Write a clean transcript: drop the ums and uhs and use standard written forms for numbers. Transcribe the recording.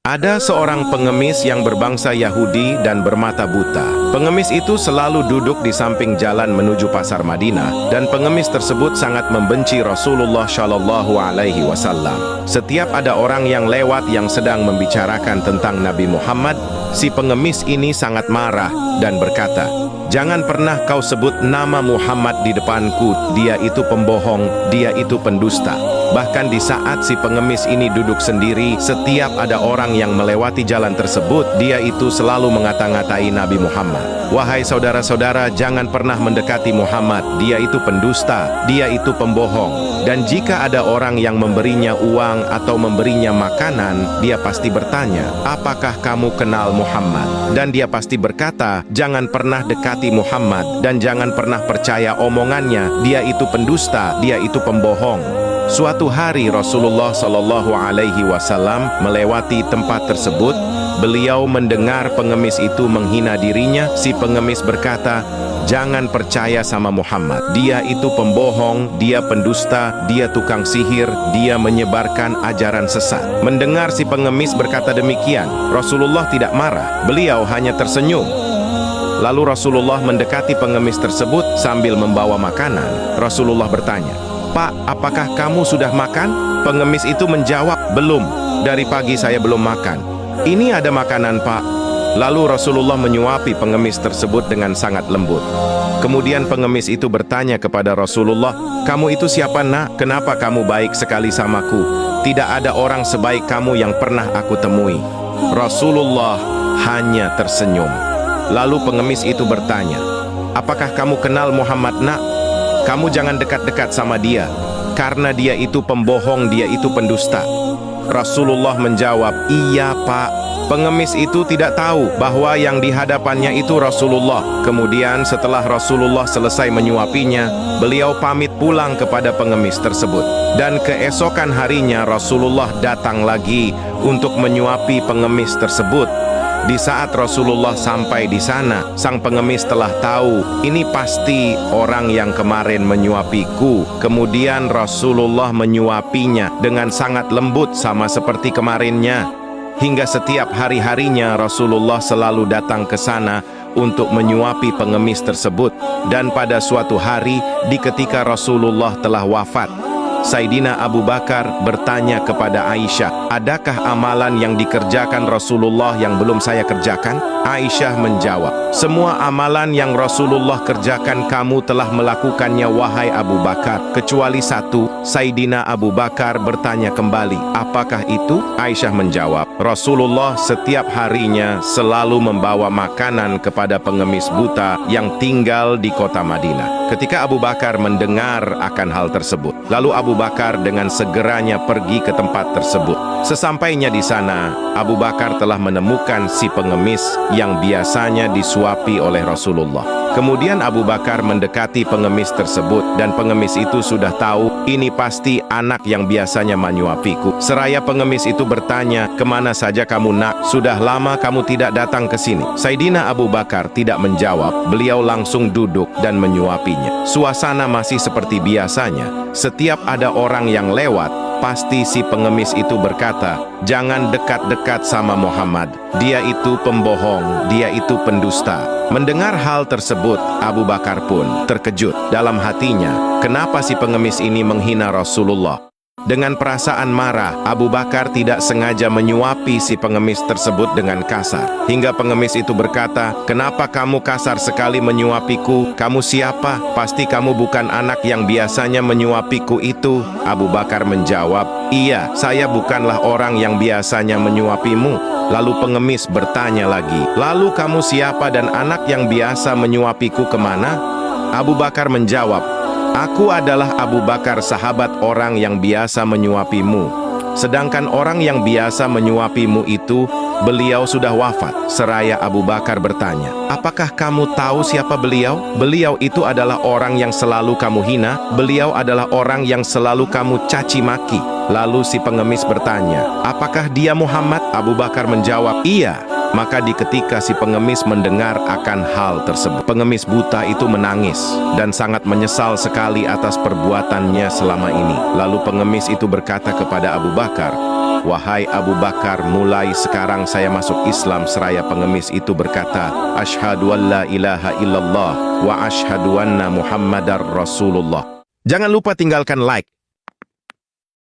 Ada seorang pengemis yang berbangsa Yahudi dan bermata buta. Pengemis itu selalu duduk di samping jalan menuju pasar Madinah, dan pengemis tersebut sangat membenci Rasulullah Shallallahu Alaihi Wasallam. Setiap ada orang yang lewat yang sedang membicarakan tentang Nabi Muhammad, si pengemis ini sangat marah dan berkata, "Jangan pernah kau sebut nama Muhammad di depanku, dia itu pembohong, dia itu pendusta." Bahkan di saat si pengemis ini duduk sendiri, setiap ada orang yang melewati jalan tersebut, dia itu selalu mengata-ngatai Nabi Muhammad. "Wahai saudara-saudara, jangan pernah mendekati Muhammad, dia itu pendusta, dia itu pembohong." Dan jika ada orang yang memberinya uang atau memberinya makanan, dia pasti bertanya, "Apakah kamu kenal Muhammad?" Dan dia pasti berkata, "Jangan pernah dekati Muhammad dan jangan pernah percaya omongannya, dia itu pendusta, dia itu pembohong." Suatu hari Rasulullah Shallallahu Alaihi Wasallam melewati tempat tersebut. Beliau mendengar pengemis itu menghina dirinya. Si pengemis berkata, "Jangan percaya sama Muhammad. Dia itu pembohong, dia pendusta, dia tukang sihir, dia menyebarkan ajaran sesat." Mendengar si pengemis berkata demikian, Rasulullah tidak marah. Beliau hanya tersenyum. Lalu Rasulullah mendekati pengemis tersebut sambil membawa makanan. Rasulullah bertanya, "Pak, apakah kamu sudah makan?" Pengemis itu menjawab, "Belum, dari pagi saya belum makan." "Ini ada makanan, Pak." Lalu Rasulullah menyuapi pengemis tersebut dengan sangat lembut. Kemudian pengemis itu bertanya kepada Rasulullah, "Kamu itu siapa, nak? Kenapa kamu baik sekali samaku? Tidak ada orang sebaik kamu yang pernah aku temui." Rasulullah hanya tersenyum. Lalu pengemis itu bertanya, "Apakah kamu kenal Muhammad, nak? Kamu jangan dekat-dekat sama dia, karena dia itu pembohong, dia itu pendusta." Rasulullah menjawab, "Iya, Pak." Pengemis itu tidak tahu bahwa yang di hadapannya itu Rasulullah. Kemudian setelah Rasulullah selesai menyuapinya, beliau pamit pulang kepada pengemis tersebut. Dan keesokan harinya Rasulullah datang lagi untuk menyuapi pengemis tersebut. Di saat Rasulullah sampai di sana, sang pengemis telah tahu, ini pasti orang yang kemarin menyuapiku. Kemudian Rasulullah menyuapinya dengan sangat lembut sama seperti kemarinnya. Hingga setiap hari-harinya Rasulullah selalu datang ke sana untuk menyuapi pengemis tersebut. Dan pada suatu hari, di ketika Rasulullah telah wafat, Sayyidina Abu Bakar bertanya kepada Aisyah, "Adakah amalan yang dikerjakan Rasulullah yang belum saya kerjakan?" Aisyah menjawab, "Semua amalan yang Rasulullah kerjakan kamu telah melakukannya, wahai Abu Bakar, kecuali satu." Sayyidina Abu Bakar bertanya kembali, "Apakah itu?" Aisyah menjawab, "Rasulullah setiap harinya selalu membawa makanan kepada pengemis buta yang tinggal di kota Madinah." Ketika Abu Bakar mendengar akan hal tersebut, lalu Abu Bakar dengan segeranya pergi ke tempat tersebut. Sesampainya di sana, Abu Bakar telah menemukan si pengemis yang biasanya disuapi oleh Rasulullah. Kemudian Abu Bakar mendekati pengemis tersebut, dan pengemis itu sudah tahu, ini pasti anak yang biasanya menyuapiku. Seraya pengemis itu bertanya, "Kemana saja kamu, nak? Sudah lama kamu tidak datang ke sini." Sayyidina Abu Bakar tidak menjawab, beliau langsung duduk dan menyuapinya. Suasana masih seperti biasanya. Setiap ada orang yang lewat, pasti si pengemis itu berkata, "Jangan dekat-dekat sama Muhammad, dia itu pembohong, dia itu pendusta." Mendengar hal tersebut, Abu Bakar pun terkejut dalam hatinya. Kenapa si pengemis ini menghina Rasulullah? Dengan perasaan marah, Abu Bakar tidak sengaja menyuapi si pengemis tersebut dengan kasar. Hingga pengemis itu berkata, "Kenapa kamu kasar sekali menyuapiku? Kamu siapa? Pasti kamu bukan anak yang biasanya menyuapiku itu." Abu Bakar menjawab, "Iya, saya bukanlah orang yang biasanya menyuapimu." Lalu pengemis bertanya lagi, "Lalu kamu siapa dan anak yang biasa menyuapiku kemana?" Abu Bakar menjawab, "Aku adalah Abu Bakar, sahabat orang yang biasa menyuapimu. Sedangkan orang yang biasa menyuapimu itu, beliau sudah wafat." Seraya Abu Bakar bertanya, "Apakah kamu tahu siapa beliau?" "Beliau itu adalah orang yang selalu kamu hina. Beliau adalah orang yang selalu kamu caci maki." Lalu si pengemis bertanya, "Apakah dia Muhammad?" Abu Bakar menjawab, "Iya." Maka di ketika si pengemis mendengar akan hal tersebut, pengemis buta itu menangis dan sangat menyesal sekali atas perbuatannya selama ini. Lalu pengemis itu berkata kepada Abu Bakar, "Wahai Abu Bakar, mulai sekarang saya masuk Islam." Seraya pengemis itu berkata, "Asyhadu an la ilaha illallah wa asyhadu anna Muhammadar Rasulullah." Jangan lupa tinggalkan like,